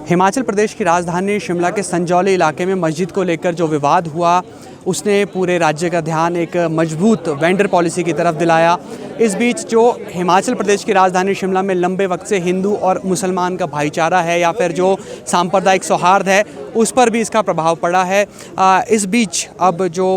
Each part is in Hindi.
हिमाचल प्रदेश की राजधानी शिमला के संजौली इलाके में मस्जिद को लेकर जो विवाद हुआ उसने पूरे राज्य का ध्यान एक मजबूत वेंडर पॉलिसी की तरफ दिलाया। इस बीच जो हिमाचल प्रदेश की राजधानी शिमला में लंबे वक्त से हिंदू और मुसलमान का भाईचारा है या फिर जो सांप्रदायिक सौहार्द है उस पर भी इसका प्रभाव पड़ा है। इस बीच अब जो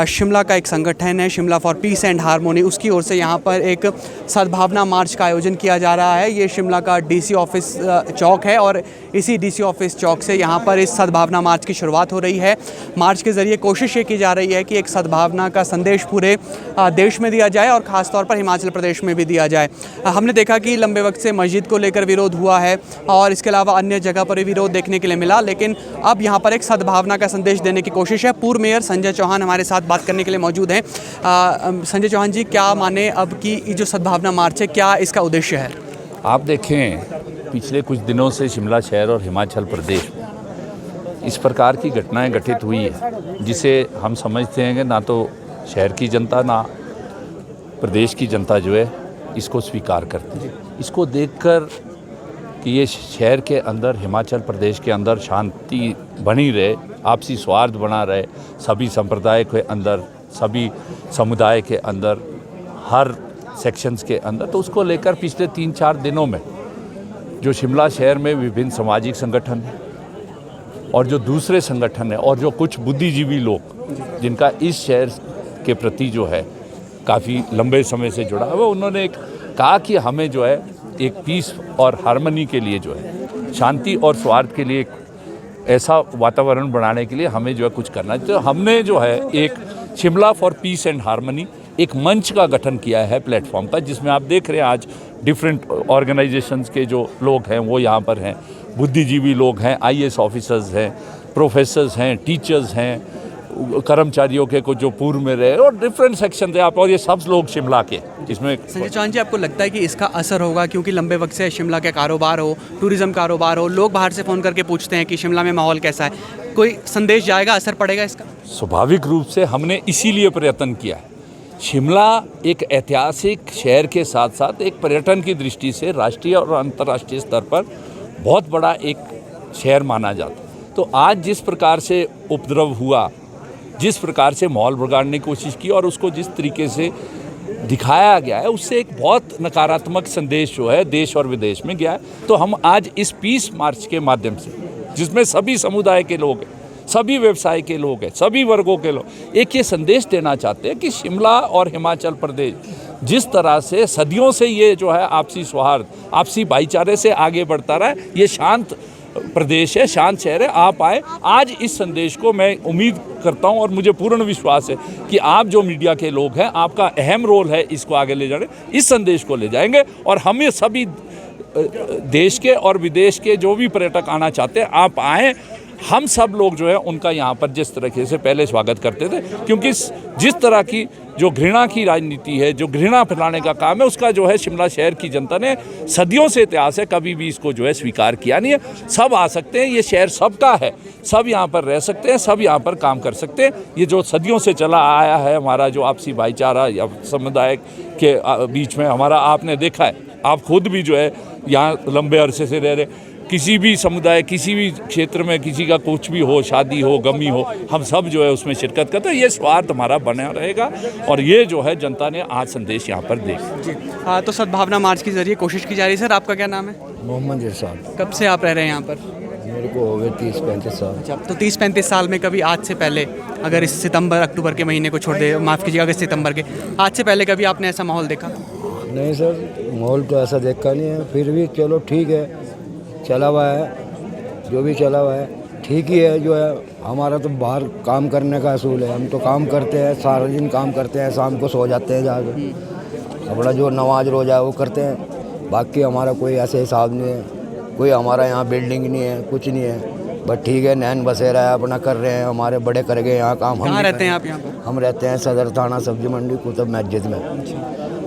शिमला का एक संगठन है Shimla for piece and harmony, उसकी ओर से यहाँ पर एक सद्भावना मार्च का आयोजन किया जा रहा है। ये शिमला का डीसी ऑफिस चौक है और इसी डीसी ऑफिस चौक से यहाँ पर इस सद्भावना मार्च की शुरुआत हो रही है। मार्च के ज़रिए कोशिश ये की जा रही है कि एक सद्भावना का संदेश पूरे देश में दिया जाए और ख़ास तौर पर हिमाचल प्रदेश में भी दिया जाए। हमने देखा कि लंबे वक्त से मस्जिद को लेकर विरोध हुआ है और इसके अलावा अन्य जगह पर भी विरोध देखने के लिए मिला, लेकिन अब यहाँ पर एक सद्भावना का संदेश देने की कोशिश है। पूर्व मेयर संजय चौहान हमारे साथ बात करने के लिए मौजूद हैं। संजय चौहान जी, क्या माने अब की जो सद्भावना मार्च है, क्या इसका उद्देश्य है? आप देखें, पिछले कुछ दिनों से शिमला शहर और हिमाचल प्रदेश में इस प्रकार की घटनाएं घटित हुई है जिसे हम समझते हैं कि ना तो शहर की जनता ना प्रदेश की जनता जो है इसको स्वीकार करती है। इसको देखकर कि ये शहर के अंदर, हिमाचल प्रदेश के अंदर शांति बनी रहे, आपसी सौहार्द बना रहे, सभी संप्रदाय के अंदर, सभी समुदाय के अंदर, हर सेक्शंस के अंदर, तो उसको लेकर पिछले 3-4 दिनों में जो शिमला शहर में विभिन्न सामाजिक संगठन हैं और जो दूसरे संगठन हैं और जो कुछ बुद्धिजीवी लोग जिनका इस शहर के प्रति जो है काफ़ी लंबे समय से जुड़ा है, उन्होंने कहा कि हमें जो है एक पीस और हार्मनी के लिए जो है, शांति और सौहार्द के लिए ऐसा वातावरण बनाने के लिए हमें जो है कुछ करना चाहिए। तो हमने जो है एक Shimla for piece and harmony एक मंच का गठन किया है प्लेटफॉर्म का, जिसमें आप देख रहे हैं आज डिफरेंट ऑर्गेनाइजेशंस के जो लोग हैं वो यहाँ पर हैं, बुद्धिजीवी लोग हैं, IAS ऑफिसर्स हैं, प्रोफेसर्स हैं, टीचर्स हैं, कर्मचारियों के कुछ जो पूर्व में रहे और डिफरेंट सेक्शन थे आप, और ये सब लोग शिमला के इसमें। संजय चौहान जी, आपको लगता है कि इसका असर होगा, क्योंकि लंबे वक्त से शिमला का कारोबार हो, टूरिज़्म कारोबार हो, लोग बाहर से फ़ोन करके पूछते हैं कि शिमला में माहौल कैसा है, कोई संदेश जाएगा, असर पड़ेगा इसका? स्वाभाविक रूप से हमने इसीलिए प्रयत्न किया है। शिमला एक ऐतिहासिक शहर के साथ साथ एक पर्यटन की दृष्टि से राष्ट्रीय और अंतर्राष्ट्रीय स्तर पर बहुत बड़ा एक शहर माना जाता है। तो आज जिस प्रकार से उपद्रव हुआ, जिस प्रकार से माहौल बिगाड़ने की कोशिश की और उसको जिस तरीके से दिखाया गया है, उससे एक बहुत नकारात्मक संदेश जो है देश और विदेश में गया है। तो हम आज इस पीस मार्च के माध्यम से, जिसमें सभी समुदाय के लोग हैं, सभी व्यवसाय के लोग हैं, सभी वर्गों के लोग, एक ये संदेश देना चाहते हैं कि शिमला और हिमाचल प्रदेश जिस तरह से सदियों से ये जो है आपसी सौहार्द, आपसी भाईचारे से आगे बढ़ता रहा है, ये शांत प्रदेश है, शांत शहर है। आप आए, आज इस संदेश को मैं उम्मीद करता हूं और मुझे पूर्ण विश्वास है कि आप जो मीडिया के लोग हैं, आपका अहम रोल है इसको आगे ले जाने, इस संदेश को ले जाएंगे और हम ये सभी देश के और विदेश के जो भी पर्यटक आना चाहते हैं, आप आएँ। हम सब लोग जो है उनका यहाँ पर जिस तरीके से पहले स्वागत करते थे, क्योंकि जिस तरह की जो घृणा की राजनीति है, जो घृणा फैलाने का काम है, उसका जो है शिमला शहर की जनता ने सदियों से इतिहास है, कभी भी इसको जो है स्वीकार किया नहीं है। सब आ सकते हैं, ये शहर सबका है, सब यहाँ पर रह सकते हैं, सब यहाँ पर काम कर सकते हैं। ये जो सदियों से चला आया है हमारा जो आपसी भाईचारा या समुदाय के बीच में हमारा, आपने देखा है, आप खुद भी जो है यहाँ लंबे अरसे से रह रहे, किसी भी समुदाय, किसी भी क्षेत्र में किसी का कुछ भी हो, शादी हो, गमी हो, हम सब जो है उसमें शिरकत करते हैं। ये स्वार्थ हमारा बना रहेगा और ये जो है जनता ने आज संदेश यहाँ पर देखा जी। तो सद्भावना मार्च के जरिए कोशिश की जा रही है। सर, आपका क्या नाम है? मोहम्मद इरशाद। कब से आप रह रहे हैं यहाँ पर? मेरे को हो गए 30-35 साल। अच्छा, तो 30-35 साल में कभी आज से पहले, अगर इस सितंबर अक्टूबर के महीने को छोड़ दे, माफ़ कीजिएगा, अगस्त सितंबर के, आज से पहले कभी आपने ऐसा माहौल देखा? नहीं सर, माहौल तो ऐसा देखा नहीं है, फिर भी चलो ठीक है, चला हुआ है, जो भी चला हुआ है ठीक ही है। जो है हमारा तो बाहर काम करने का असूल है, हम तो काम करते हैं, सारा दिन काम करते हैं, शाम को सो जाते हैं जाकर, अपना जो नमाज रोज़ा है वो करते हैं। बाकी हमारा कोई ऐसे हिसाब नहीं है, कोई हमारा यहाँ बिल्डिंग नहीं है, कुछ नहीं है, बट ठीक है, नैन बसेरा है, अपना कर रहे हैं, हमारे बड़े कर गए यहाँ काम। हम रहते हैं आप यहाँ पर? हम रहते हैं सदर थाना सब्जी मंडी कुतुब मस्जिद में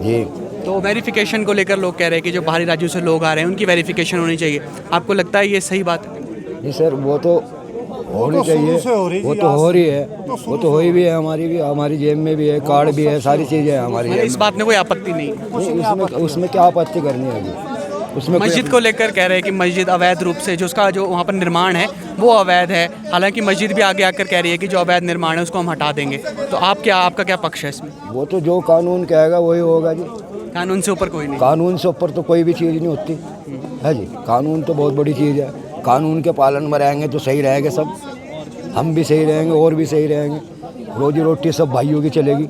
जी। तो वेरिफिकेशन को लेकर लोग कह रहे हैं कि जो बाहरी राज्यों से लोग आ रहे हैं उनकी वेरिफिकेशन होनी चाहिए, आपको लगता है ये सही बात है? नहीं सर, वो तो होनी चाहिए, वो तो हो रही है, वो तो हो ही भी है, हमारी जेब में भी है, कार्ड भी है, सारी चीज़ें हैं हमारी। इस बात में कोई आपत्ति नहीं? उसमें क्या आपत्ति करनी है अभी? उसमें कोई मस्जिद को लेकर कह रहे हैं कि मस्जिद अवैध रूप से जो उसका जो वहाँ पर निर्माण है वो अवैध है, हालांकि मस्जिद भी आगे आकर कह रही है कि जो अवैध निर्माण है उसको हम हटा देंगे। तो आपका क्या पक्ष है इसमें? वो तो जो कानून कहेगा वही होगा जी। कानून से ऊपर कोई नहीं। कानून से ऊपर तो कोई भी चीज़ नहीं होती है जी। कानून तो बहुत बड़ी चीज़ है। कानून के पालन में रहेंगे तो सही रहेंगे सब, हम भी सही रहेंगे और भी सही रहेंगे, रोजी रोटी सब भाइयों की चलेगी।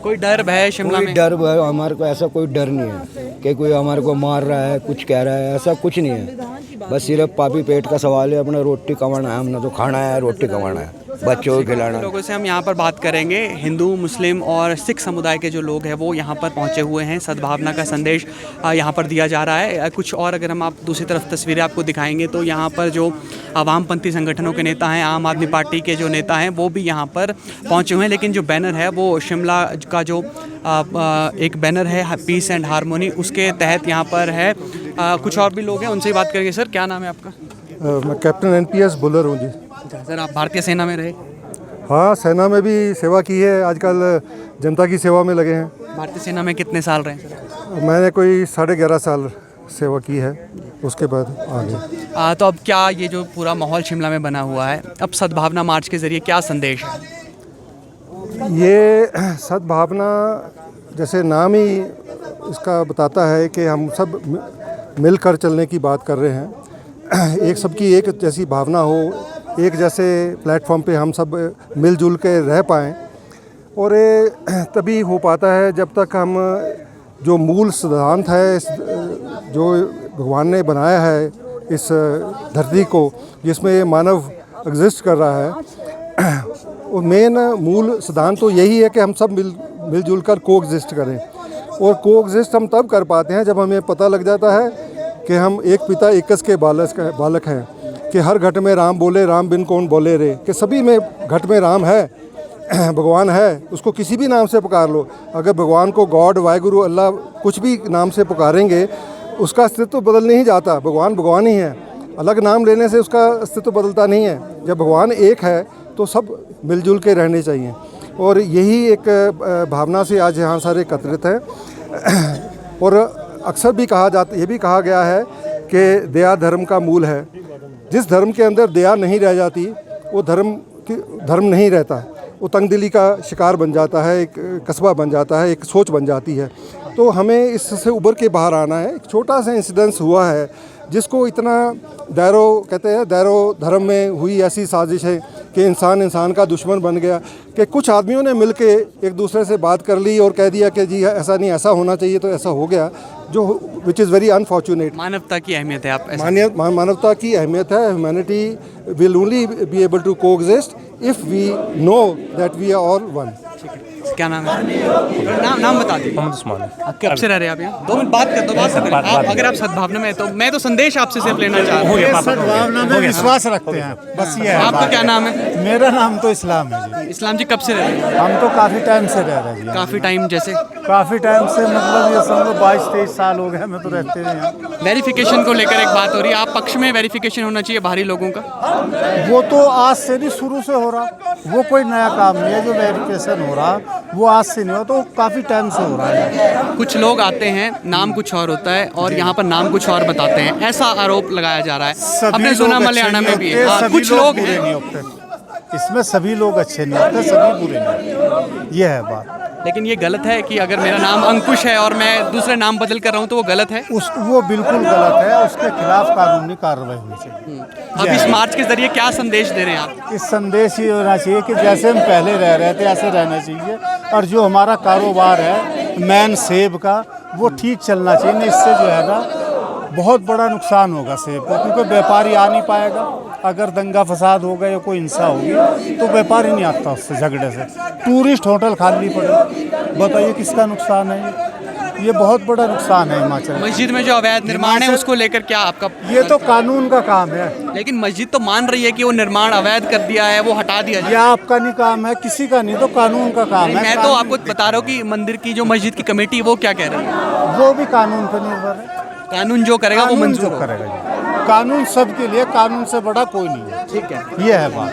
कोई डर भय शिमला कोई में? डर हमारे को ऐसा कोई डर नहीं है कि कोई हमारे को मार रहा है, कुछ कह रहा है, ऐसा कुछ नहीं है। बस सिर्फ पापी पेट का सवाल है, अपना रोटी कमाना है, हमने तो खाना है, रोटी कमाना है, बच्चों को खिलाना है। लोगों से हम यहाँ पर बात करेंगे। हिंदू, मुस्लिम और सिख समुदाय के जो लोग हैं वो यहाँ पर पहुँचे हुए हैं। सद्भावना का संदेश यहाँ पर दिया जा रहा है। कुछ और अगर हम आप दूसरी तरफ तस्वीरें आपको दिखाएंगे तो यहाँ पर जो वामपंथी संगठनों के नेता हैं, आम आदमी पार्टी के जो नेता हैं वो भी यहाँ पर पहुँचे हुए हैं। लेकिन जो बैनर है वो शिमला का जो एक बैनर है पीस एंड हारमोनी, उसके तहत यहाँ पर है। कुछ और भी लोग हैं, उनसे ही बात करेंगे। सर, क्या नाम है आपका? मैं कैप्टन NPS बुलर हूँ जी। सर, आप भारतीय सेना में रहे? हाँ, सेना में भी सेवा की है, आजकल जनता की सेवा में लगे हैं। भारतीय सेना में कितने साल रहे सर? मैंने कोई 11.5 साल सेवा की है, उसके बाद आगे। तो अब क्या ये जो पूरा माहौल शिमला में बना हुआ है, अब सद्भावना मार्च के ज़रिए क्या संदेश है? ये सद्भावना जैसे नाम ही इसका बताता है कि हम सब मिलकर चलने की बात कर रहे हैं। एक सबकी एक जैसी भावना हो, एक जैसे प्लेटफॉर्म पे हम सब मिलजुल के रह पाएँ, और ये तभी हो पाता है जब तक हम जो मूल सिद्धांत है जो भगवान ने बनाया है इस धरती को, जिसमें मानव एग्जिस्ट कर रहा है, वो मेन मूल सिद्धांत तो यही है कि हम सब मिलजुल कर को एग्जिस्ट करें। और को एग्जिस्ट हम तब कर पाते हैं जब हमें पता लग जाता है कि हम एक पिता एकस के बालक हैं, कि हर घट में राम बोले, राम बिन कौन बोले रे, कि सभी में घट में राम है, भगवान है, उसको किसी भी नाम से पुकार लो। अगर भगवान को गॉड, वाहिगुरु, अल्लाह कुछ भी नाम से पुकारेंगे उसका अस्तित्व बदल नहीं जाता। भगवान भगवान ही है, अलग नाम लेने से उसका अस्तित्व बदलता नहीं है। जब भगवान एक है तो सब मिलजुल के रहने चाहिए, और यही एक भावना से आज यहाँ सारे एकत्रित हैं। और अक्सर भी ये भी कहा गया है कि दया धर्म का मूल है। जिस धर्म के अंदर दया नहीं रह जाती वो धर्म नहीं रहता, वो तंगदिली का शिकार बन जाता है, एक कस्बा बन जाता है, एक सोच बन जाती है। तो हमें इससे उभर के बाहर आना है। एक छोटा सा इंसिडेंस हुआ है जिसको इतना दैरो धर्म में हुई ऐसी साजिश है कि इंसान का दुश्मन बन गया, कि कुछ आदमियों ने मिलके एक दूसरे से बात कर ली और कह दिया कि जी ऐसा नहीं, ऐसा होना चाहिए, तो ऐसा हो गया, जो विच इज़ वेरी अनफॉर्चुनेट। मानवता की अहमियत है, आप मानवता की अहमियत है। Humanity will only be able to coexist if we know that we are all one. क्या नाम है? नाम बता दीजिए। मोहम्मद उस्मान। आप कब से रह रहे हैं आप यहाँ? 2 मिनट बात कर। अगर आप सद्भावना में, तो मैं तो संदेश आपसे सिर्फ लेना चाह रहा हूँ। सद्भावना में विश्वास रखते हैं, बस ये है। आपका क्या नाम है? मेरा नाम तो इस्लाम है जी। इस्लाम जी, कब से रह रहे हैं? हम तो काफ़ी टाइम से रह रहे हैं। काफ़ी टाइम जैसे? काफ़ी टाइम से, मतलब ये समझो 22-23 साल हो गए हमें तो रहते हैं यहाँ। वेरिफिकेशन को लेकर एक बात हो रही है, आप पक्ष में वेरिफिकेशन होना चाहिए बाहरी लोगों का? वो तो आज से नहीं, शुरू से हो रहा, वो कोई नया काम नहीं है। जो वेरिफिकेशन हो रहा वो आज से नहीं हो, तो काफ़ी टाइम से हो रहा है। कुछ लोग आते हैं, नाम कुछ और होता है और यहाँ पर नाम कुछ और बताते हैं, ऐसा आरोप लगाया जा रहा है। हमने सुना मलयाना में भी है। कुछ लोग बुरे नहीं होते इसमें, सभी लोग अच्छे नहीं होते, सभी बुरे नहीं, ये है बात। लेकिन ये गलत है कि अगर मेरा नाम अंकुश है और मैं दूसरे नाम बदल कर रहा हूँ तो वो गलत है? वो बिल्कुल गलत है, उसके खिलाफ कानूनी कार्रवाई होनी चाहिए। अब इस मार्च के जरिए क्या संदेश दे रहे हैं आप? इस संदेश ये होना चाहिए कि जैसे हम पहले रह रहे थे ऐसे रहना चाहिए, और जो हमारा कारोबार है मैन सेब का, वो ठीक चलना चाहिए। नहीं, इससे जो है ना बहुत बड़ा नुकसान होगा सेब का, क्योंकि व्यापारी आ नहीं पाएगा। अगर दंगा फसाद होगा या कोई हिंसा होगी तो व्यापारी नहीं आता उससे, झगड़े से। टूरिस्ट होटल खाली पड़े, बताइए किसका नुकसान है? ये बहुत बड़ा नुकसान है हिमाचल। मस्जिद में जो अवैध निर्माण है उसको लेकर क्या आपका? ये तो कानून का काम है। लेकिन मस्जिद तो मान रही है कि वो निर्माण अवैध कर दिया है, वो हटा दिया जाए। यह आपका नहीं काम है, किसी का नहीं, तो कानून का काम है। मैं तो आपको बता रहा हूँ कि मंदिर की जो मस्जिद की कमेटी वो क्या कह रही है? वो भी कानून पर निर्भर है। कानून जो करेगा वो मंजूर करेगा। कानून सबके लिए, कानून से बड़ा कोई नहीं है। ठीक है, ये है बात।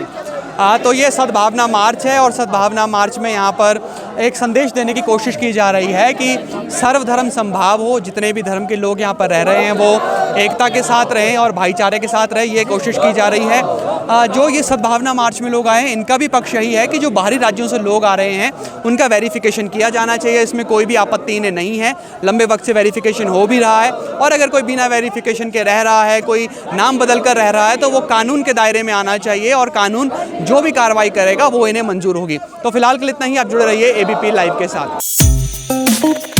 तो ये सद्भावना मार्च है और सद्भावना मार्च में यहाँ पर एक संदेश देने की कोशिश की जा रही है कि सर्वधर्म समभाव हो, जितने भी धर्म के लोग यहाँ पर रह रहे हैं वो एकता के साथ रहें और भाईचारे के साथ रहें, ये कोशिश की जा रही है। जो ये सद्भावना मार्च में लोग आए हैं इनका भी पक्ष यही है कि जो बाहरी राज्यों से लोग आ रहे हैं उनका वेरिफिकेशन किया जाना चाहिए, इसमें कोई भी आपत्ति इन्हें नहीं है। लंबे वक्त से वेरिफिकेशन हो भी रहा है और अगर कोई बिना वेरिफिकेशन के रह रहा है, कोई नाम बदल कर रह रहा है तो वो कानून के दायरे में आना चाहिए और कानून जो भी कार्रवाई करेगा वो इन्हें मंजूर होगी। तो फिलहाल के लिए इतना ही, आप जुड़े रहिए एबीपी लाइव के साथ।